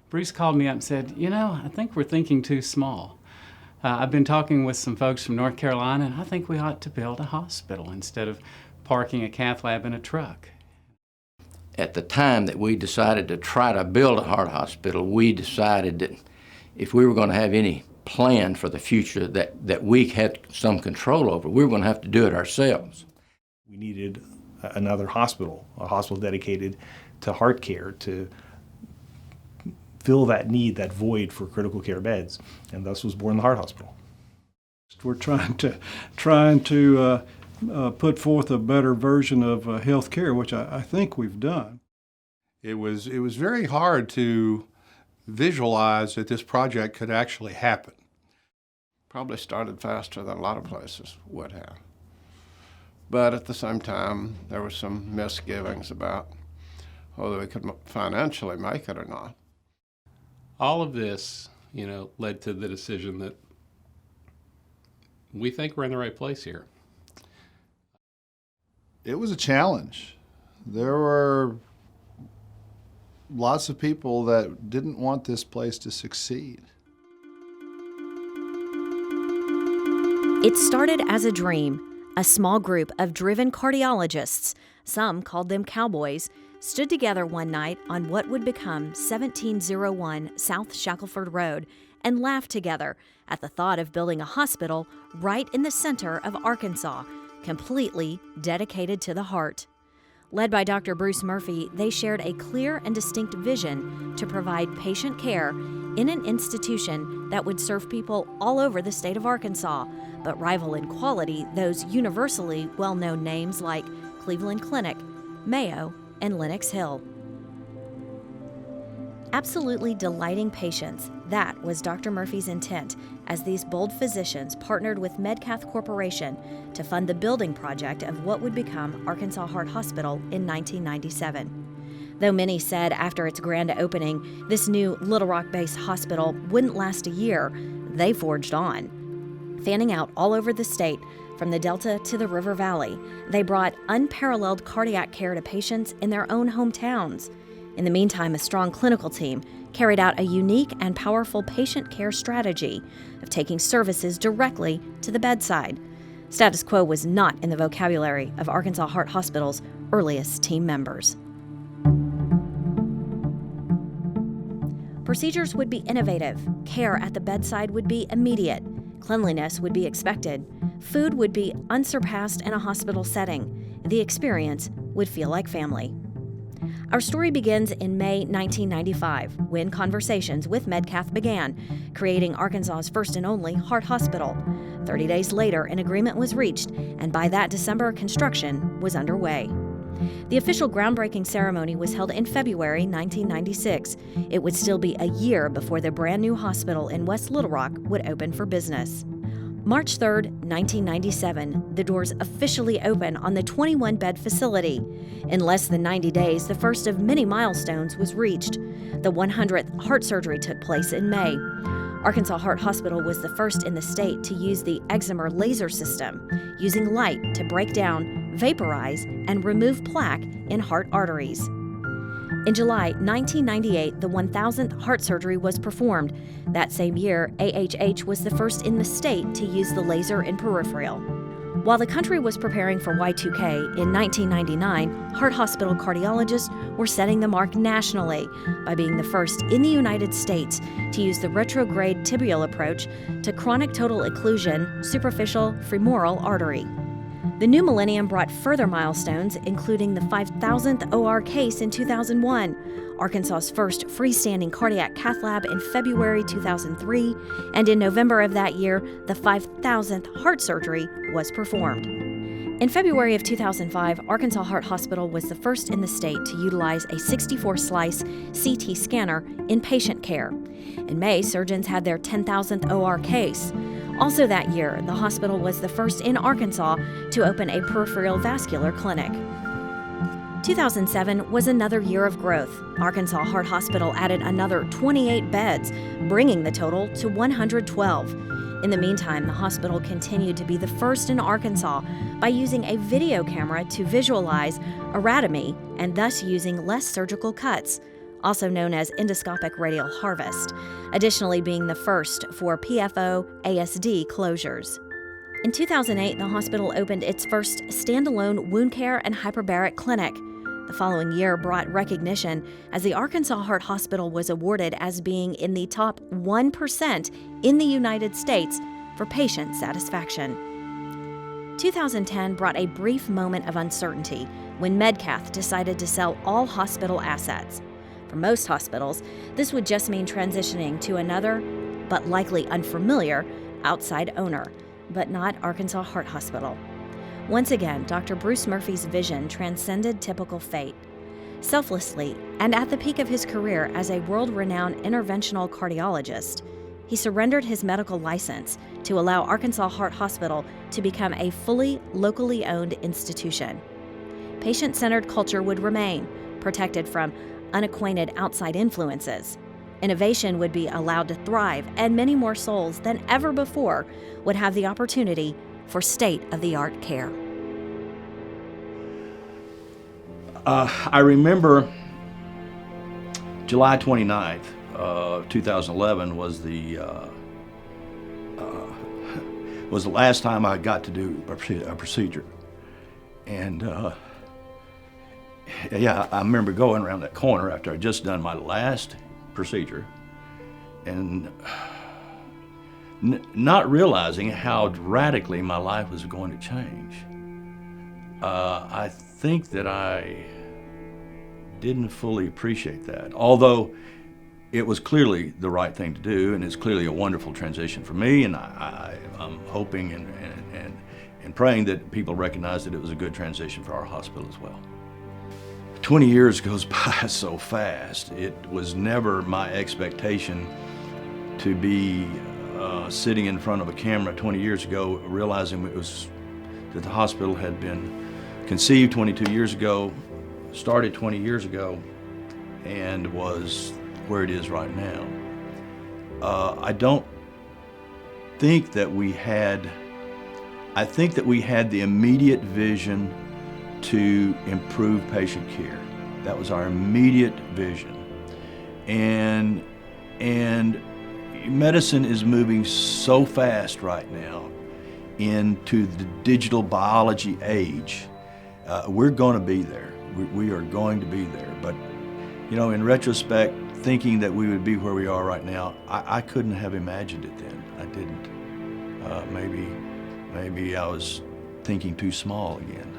Bruce called me up and said, I think we're thinking too small. I've been talking with some folks from North Carolina, and I think we ought to build a hospital instead of parking a cath lab in a truck. At the time that we decided to try to build a heart hospital, we decided that if we were going to have any plan for the future that we had some control over, we were going to have to do it ourselves. We needed another hospital, a hospital dedicated to heart care, to fill that need, that void for critical care beds, and thus was born the Heart Hospital. We're trying to put forth a better version of health care, which I think we've done. It was very hard to visualize that this project could actually happen. Probably started faster than a lot of places would have. But at the same time, there were some misgivings about whether we could financially make it or not. All of this, led to the decision that we think we're in the right place here. It was a challenge. There were lots of people that didn't want this place to succeed. It started as a dream. A small group of driven cardiologists, some called them cowboys, stood together one night on what would become 1701 South Shackelford Road and laughed together at the thought of building a hospital right in the center of Arkansas, completely dedicated to the heart. Led by Dr. Bruce Murphy, they shared a clear and distinct vision to provide patient care in an institution that would serve people all over the state of Arkansas, but rival in quality those universally well-known names like Cleveland Clinic, Mayo, and Lenox Hill. Absolutely delighting patients, that was Dr. Murphy's intent as these bold physicians partnered with Medcath Corporation to fund the building project of what would become Arkansas Heart Hospital in 1997. Though many said after its grand opening, this new Little Rock-based hospital wouldn't last a year, they forged on. Fanning out all over the state, from the Delta to the River Valley, they brought unparalleled cardiac care to patients in their own hometowns. In the meantime, a strong clinical team carried out a unique and powerful patient care strategy of taking services directly to the bedside. Status quo was not in the vocabulary of Arkansas Heart Hospital's earliest team members. Procedures would be innovative, care at the bedside would be immediate, cleanliness would be expected, food would be unsurpassed in a hospital setting, the experience would feel like family. Our story begins in May 1995, when conversations with Medcath began, creating Arkansas's first and only heart hospital. 30 days later, an agreement was reached, and by that December, construction was underway. The official groundbreaking ceremony was held in February 1996. It would still be a year before the brand new hospital in West Little Rock would open for business. March 3, 1997, the doors officially open on the 21-bed facility. In less than 90 days, the first of many milestones was reached. The 100th heart surgery took place in May. Arkansas Heart Hospital was the first in the state to use the Excimer laser system, using light to break down, vaporize, and remove plaque in heart arteries. In July 1998, the 1000th heart surgery was performed. That same year, AHH was the first in the state to use the laser in peripheral. While the country was preparing for Y2K, in 1999, heart hospital cardiologists were setting the mark nationally by being the first in the United States to use the retrograde tibial approach to chronic total occlusion superficial femoral artery. The new millennium brought further milestones, including the 5,000th OR case in 2001, Arkansas's first freestanding cardiac cath lab in February 2003, and in November of that year, the 5,000th heart surgery was performed. In February of 2005, Arkansas Heart Hospital was the first in the state to utilize a 64-slice CT scanner in patient care. In May, surgeons had their 10,000th OR case. Also that year, the hospital was the first in Arkansas to open a peripheral vascular clinic. 2007 was another year of growth. Arkansas Heart Hospital added another 28 beds, bringing the total to 112. In the meantime, the hospital continued to be the first in Arkansas by using a video camera to visualize anatomy and thus using less surgical cuts. also known as endoscopic radial harvest, additionally being the first for PFO-ASD closures. In 2008, the hospital opened its first standalone wound care and hyperbaric clinic. The following year brought recognition as the Arkansas Heart Hospital was awarded as being in the top 1% in the United States for patient satisfaction. 2010 brought a brief moment of uncertainty when Medcath decided to sell all hospital assets. For most hospitals, this would just mean transitioning to another, but likely unfamiliar, outside owner, but not Arkansas Heart Hospital. Once again, Dr. Bruce Murphy's vision transcended typical fate. Selflessly, and at the peak of his career as a world-renowned interventional cardiologist, he surrendered his medical license to allow Arkansas Heart Hospital to become a fully locally owned institution. Patient-centered culture would remain, protected from unacquainted outside influences. Innovation would be allowed to thrive, and many more souls than ever before would have the opportunity for state-of-the-art care. I remember July 29th, 2011 was the last time I got to do a procedure. And yeah, I remember going around that corner after I'd just done my last procedure and not realizing how radically my life was going to change. I think that I didn't fully appreciate that, although it was clearly the right thing to do, and it's clearly a wonderful transition for me, and I'm hoping and praying that people recognize that it was a good transition for our hospital as well. 20 years goes by so fast. It was never my expectation to be sitting in front of a camera 20 years ago, realizing that the hospital had been conceived 22 years ago, started 20 years ago, and was where it is right now. I don't think that we had, I think that we had the immediate vision to improve patient care. That was our immediate vision. And medicine is moving so fast right now into the digital biology age. We're going to be there. We are going to be there. But, you know, in retrospect, thinking that we would be where we are right now, I couldn't have imagined it then. I didn't. Maybe I was thinking too small again.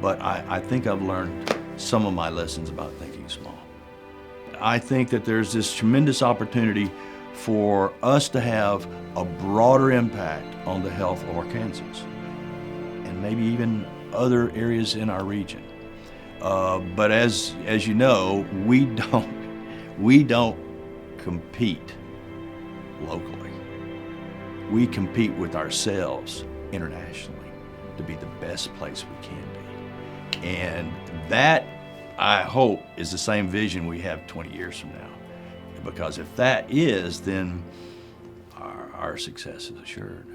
But I think I've learned some of my lessons about thinking small. I think that there's this tremendous opportunity for us to have a broader impact on the health of Arkansans, and maybe even other areas in our region. But as you know, we don't compete locally. We compete with ourselves internationally to be the best place we can be. And that, I hope, is the same vision we have 20 years from now. Because if that is, then our success is assured.